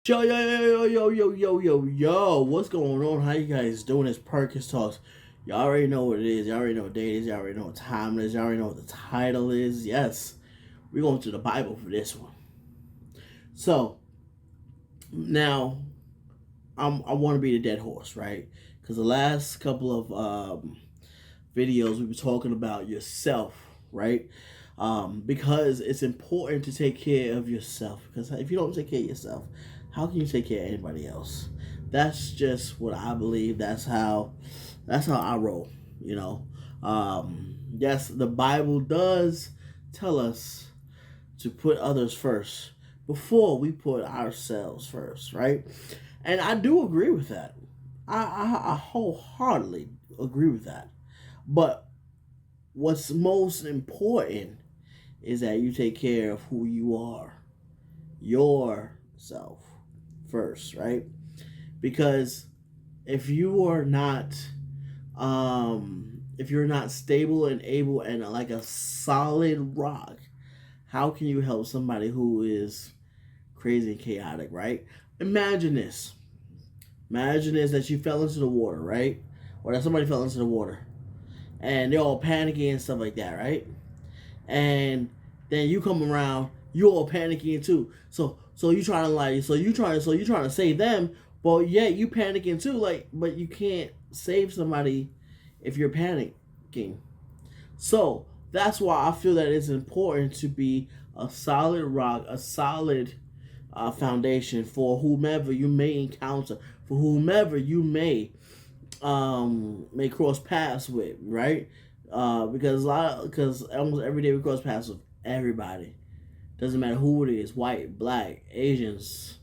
Yo, what's going on? How you guys doing? It's Perkins Talks. Y'all already know what it is. Y'all already know what day it is. Y'all already know what time it is. Y'all already know what the title is. Yes, we're going to the Bible for this one. So, now, I want to be the dead horse, right? Because the last couple of videos, we were talking about yourself, right? Because it's important to take care of yourself. Because if you don't take care of yourself, how can you take care of anybody else? That's just what I believe. That's how I roll. You know, yes, the Bible does tell us to put others first before we put ourselves first, right? And I do agree with that. I wholeheartedly agree with that. But what's most important is that you take care of who you are, yourself first, right? Because if you are not, if you're not stable and able and like a solid rock, how can you help somebody who is crazy and chaotic, right? Imagine this. Imagine this that you fell into the water, right? Or that somebody fell into the water and they're all panicking and stuff like that, right? And then you come around, you all panicking too. So you trying to you trying to save them, but yet you panicking too. Like, but you can't save somebody if you're panicking. So that's why I feel that it's important to be a solid rock, a solid foundation for whomever you may encounter, for whomever you may cross paths with, right? Because almost every day we cross paths with everybody. Doesn't matter who it is, white, black, Asians.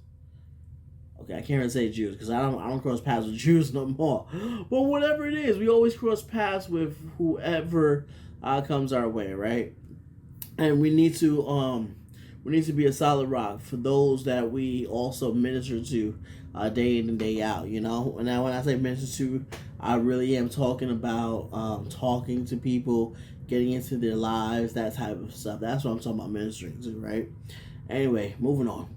Okay, I can't really say Jews because I don't cross paths with Jews no more. But whatever it is, we always cross paths with whoever comes our way, right? And we need to be a solid rock for those that we also minister to day in and day out. You know, and now when I say minister to, I really am talking about talking to people, getting into their lives, that type of stuff. That's what I'm talking about ministering to, right? Anyway, moving on.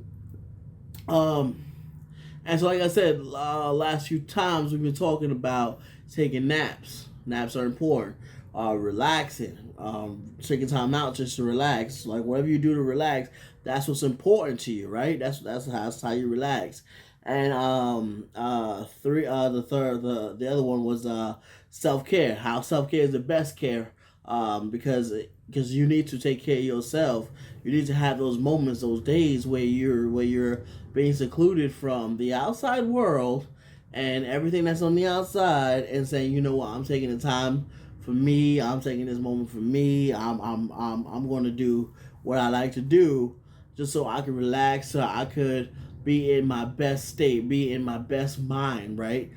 And so, like I said, last few times we've been talking about taking naps. Naps are important. Relaxing, taking time out just to relax. Like whatever you do to relax, that's what's important to you, right? That's how you relax. And the other one was self care. How self care is the best care, because you need to take care of yourself. You need to have those moments, those days where you're being secluded from the outside world and everything that's on the outside, and saying, you know what, I'm taking the time for me. I'm taking this moment for me. I'm going to do what I like to do, just so I can relax, so I could be in my best state, be in my best mind, right?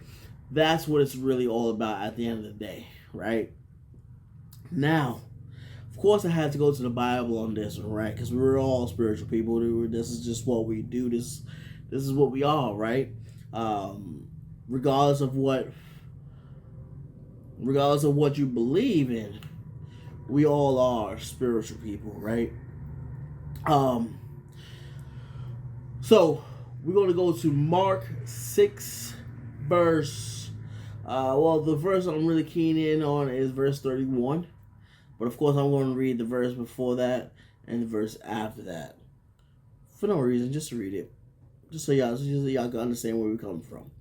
That's what it's really all about at the end of the day, right? Now, of course, I had to go to the Bible on this one, right? Because we're all spiritual people. This is just what we do. This is what we are, right? Regardless of what you believe in, we all are spiritual people, right? Um, so we're going to go to Mark 6, verse. The verse I'm really keen in on is verse 31. But of course, I'm going to read the verse before that and the verse after that. For no reason, just to read it. Just so y'all can understand where we're coming from.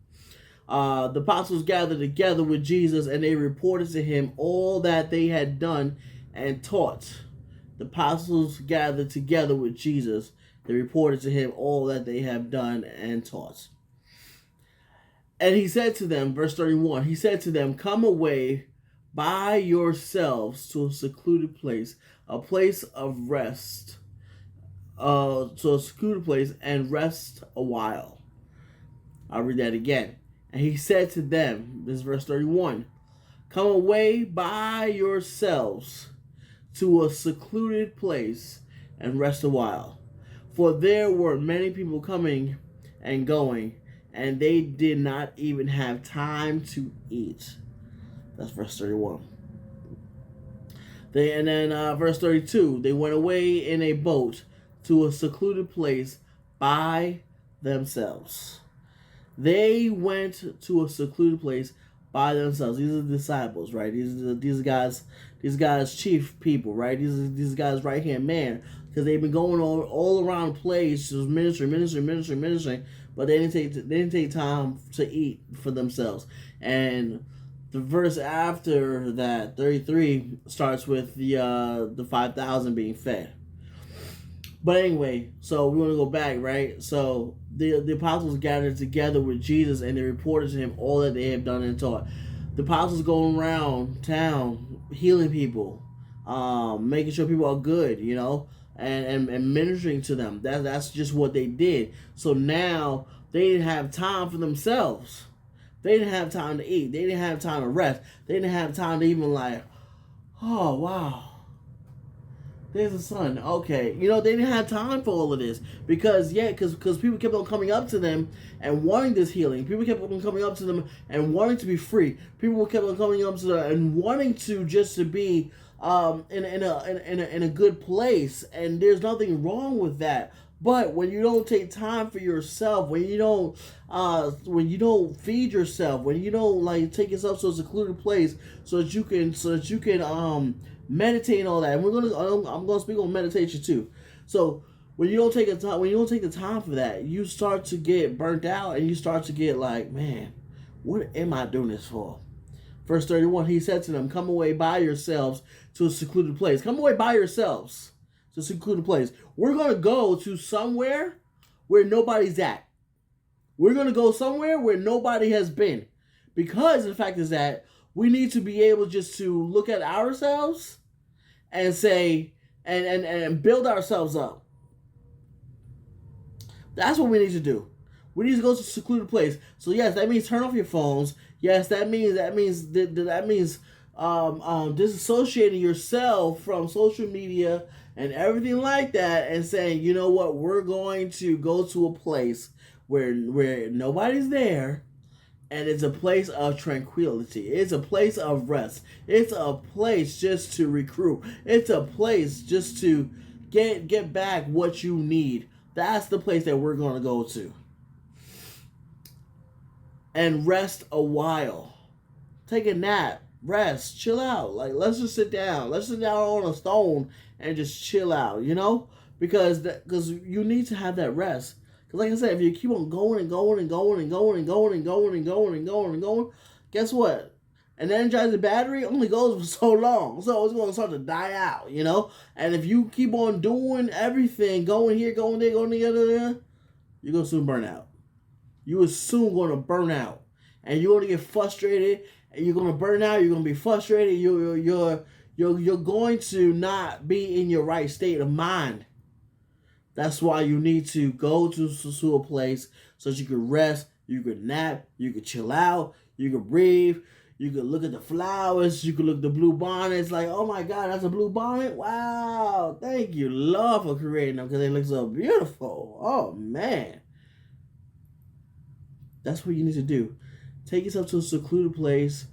The apostles gathered together with Jesus, and they reported to him all that they had done and taught. The apostles gathered together with Jesus. They reported to him all that they have done and taught. And he said to them, verse 31, he said to them, "Come away by yourselves to a secluded place, a place of rest, to a secluded place, and rest a while." I'll read that again. And he said to them, this is verse 31, "Come away by yourselves to a secluded place and rest a while. For there were many people coming and going, and they did not even have time to eat." That's verse 31. Verse 32, they went away in a boat to a secluded place by themselves. They went to a secluded place by themselves. These are the disciples, right? These guys chief people, right? These guys right hand man, because they've been going all around the place, just ministering, but they didn't take time to eat for themselves. And the verse after that, 33, starts with the 5,000 being fed. But anyway, so we want to go back, right? So the apostles gathered together with Jesus, and they reported to him all that they have done and taught. The apostles going around town healing people, making sure people are good, and ministering to them. That's just what they did. So now they didn't have time for themselves. They didn't have time to eat. They didn't have time to rest. They didn't have time to even oh wow, there's the sun. Okay. They didn't have time for all of this. Because people kept on coming up to them and wanting this healing. People kept on coming up to them and wanting to be free. People kept on coming up to them and wanting to just to be in a good place. And there's nothing wrong with that. But when you don't take time for yourself, when you don't feed yourself, when you don't take yourself to a secluded place so that you can meditate and all that, and I'm gonna speak on meditation too. So when you don't take the time for that, you start to get burnt out, and you start to get man, what am I doing this for? Verse 31, he said to them, "Come away by yourselves to a secluded place." Come away by yourselves to a secluded place. We're gonna go to somewhere where nobody's at. We're gonna go somewhere where nobody has been, because the fact is that we need to be able just to look at ourselves and say, and build ourselves up. That's what we need to do. We need to go to a secluded place. So yes, that means turn off your phones. Yes, that means disassociating yourself from social media and everything like that, and saying, you know what, we're going to go to a place where nobody's there. And it's a place of tranquility. It's a place of rest. It's a place just to recruit. It's a place just to get back what you need. That's the place that we're going to go to. And rest a while. Take a nap. Rest. Chill out. Let's just sit down. Let's sit down on a stone and just chill out, Because you need to have that rest. Like I said, if you keep on going and going and going and going and going and going and going and going and going, guess what? An energizing battery only goes for so long. So it's going to start to die out, And if you keep on doing everything, going here, going there, going there, you're going to soon burn out. You are soon going to burn out. And you're going to get frustrated. And you're going to burn out. You're going to be frustrated. You're going to not be in your right state of mind. That's why you need to go to a place so that you can rest, you can nap, you can chill out, you can breathe, you can look at the flowers, you can look at the blue bonnets, oh my God, that's a blue bonnet? Wow, thank you, Lord, for creating them, because they look so beautiful. Oh, man. That's what you need to do. Take yourself to a secluded place,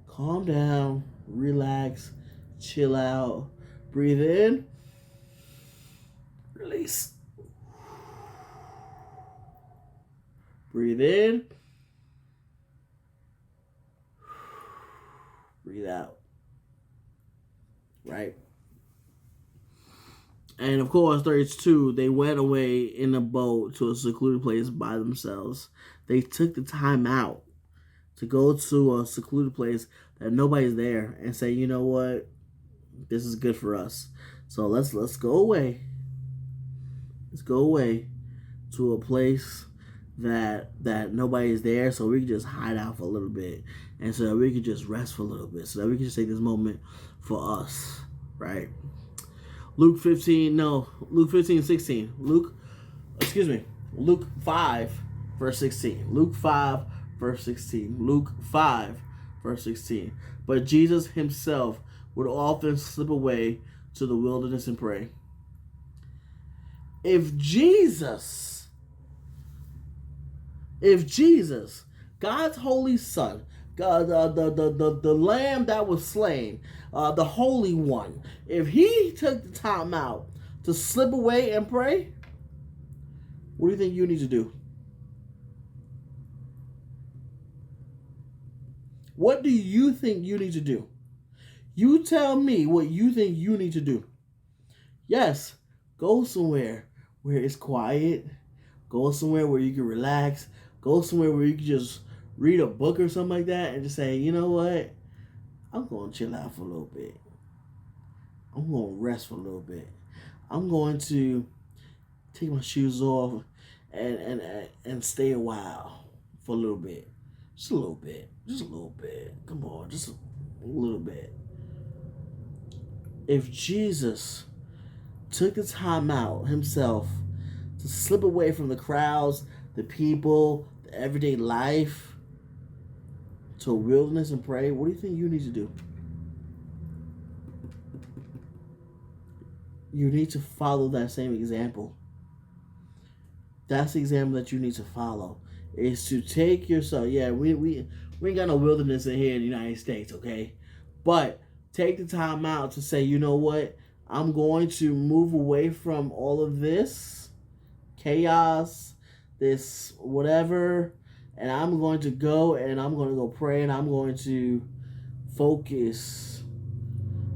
calm down, relax, chill out, breathe in, release. Breathe in. Breathe out. Right? And of course, 32, they went away in a boat to a secluded place by themselves. They took the time out to go to a secluded place that nobody's there and say, you know what? This is good for us. So let's go away. Let's go away to a place that nobody's there, so we can just hide out for a little bit, and so that we can just rest for a little bit, so that we can just take this moment for us, right? Luke 15:16. Luke 5, verse 16. Luke 5, verse 16. Luke 5, verse 16. But Jesus himself would often slip away to the wilderness and pray. If Jesus, God's holy Son, God, the Lamb that was slain, the Holy One, if he took the time out to slip away and pray, what do you think you need to do? What do you think you need to do? You tell me what you think you need to do. Yes, go somewhere where it's quiet. Go somewhere where you can relax. Go somewhere where you can just read a book or something like that and just say, you know what? I'm going to chill out for a little bit. I'm going to rest for a little bit. I'm going to take my shoes off and stay a while for a little bit. Just a little bit. Just a little bit. Come on, just a little bit. If Jesus took the time out himself to slip away from the crowds, the people, the everyday life, to a wilderness and pray, what do you think you need to do? You need to follow that same example. That's the example that you need to follow. Is to take yourself. Yeah, we ain't got no wilderness in here in the United States, okay? But take the time out to say, you know what? I'm going to move away from all of this chaos, this whatever, and I'm going to go and I'm going to go pray and I'm going to focus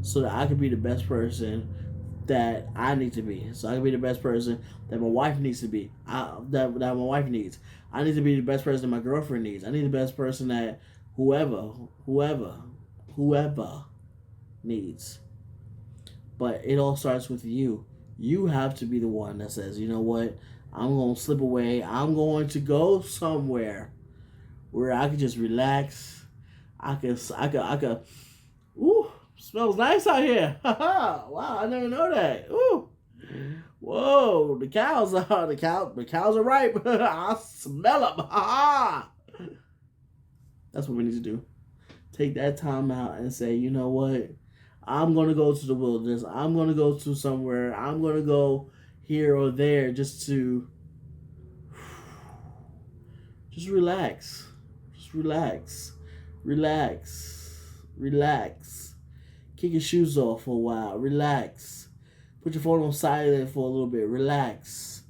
so that I can be the best person that I need to be. So I can be the best person that my wife needs to be. That my wife needs. I need to be the best person that my girlfriend needs. I need the best person that whoever needs. But it all starts with you. You have to be the one that says, you know what? I'm going to slip away. I'm going to go somewhere where I can just relax. I could, ooh, smells nice out here. Wow, I never know that. Ooh. Whoa, the cows are ripe. I smell them. That's what we need to do. Take that time out and say, you know what? I'm going to go to the wilderness. I'm going to go to somewhere. I'm going to go here or there just to relax. Just relax. Relax. Kick your shoes off for a while. Relax. Put your phone on silent for a little bit. Relax.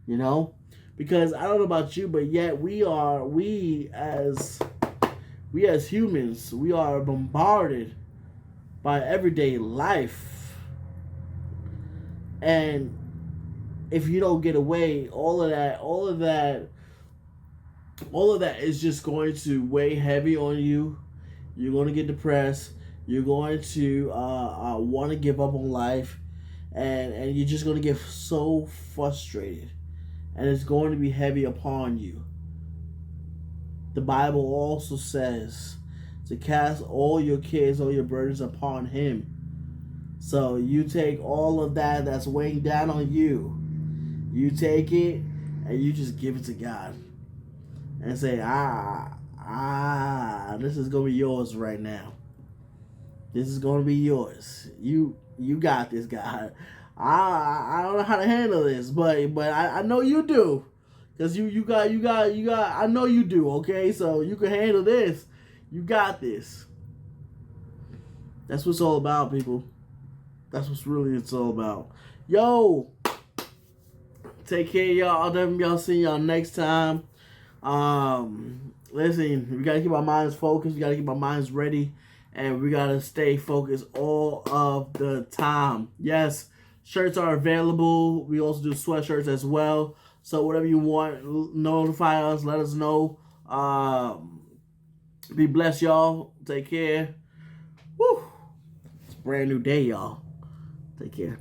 You know? Because I don't know about you, but yet we as humans, we are bombarded by everyday life. And if you don't get away, all of that is just going to weigh heavy on you. You're going to get depressed. You're going to want to give up on life. And you're just going to get so frustrated. And it's going to be heavy upon you. The Bible also says to cast all your cares, all your burdens upon Him. So you take all of that that's weighing down on you. You take it and you just give it to God. And say, this is going to be yours right now. This is going to be yours. You got this, God. I don't know how to handle this, but I know you do. Because you got, I know you do, okay? So you can handle this. You got this. That's what it's all about, people. That's what's really it's all about. Yo, take care, y'all. I'll definitely see y'all next time. Listen, we gotta keep our minds focused. We gotta keep our minds ready. And we gotta stay focused all of the time. Yes, shirts are available. We also do sweatshirts as well. So whatever you want, notify us. Let us know. Be blessed, y'all. Take care. Woo. It's a brand new day, y'all. Take care.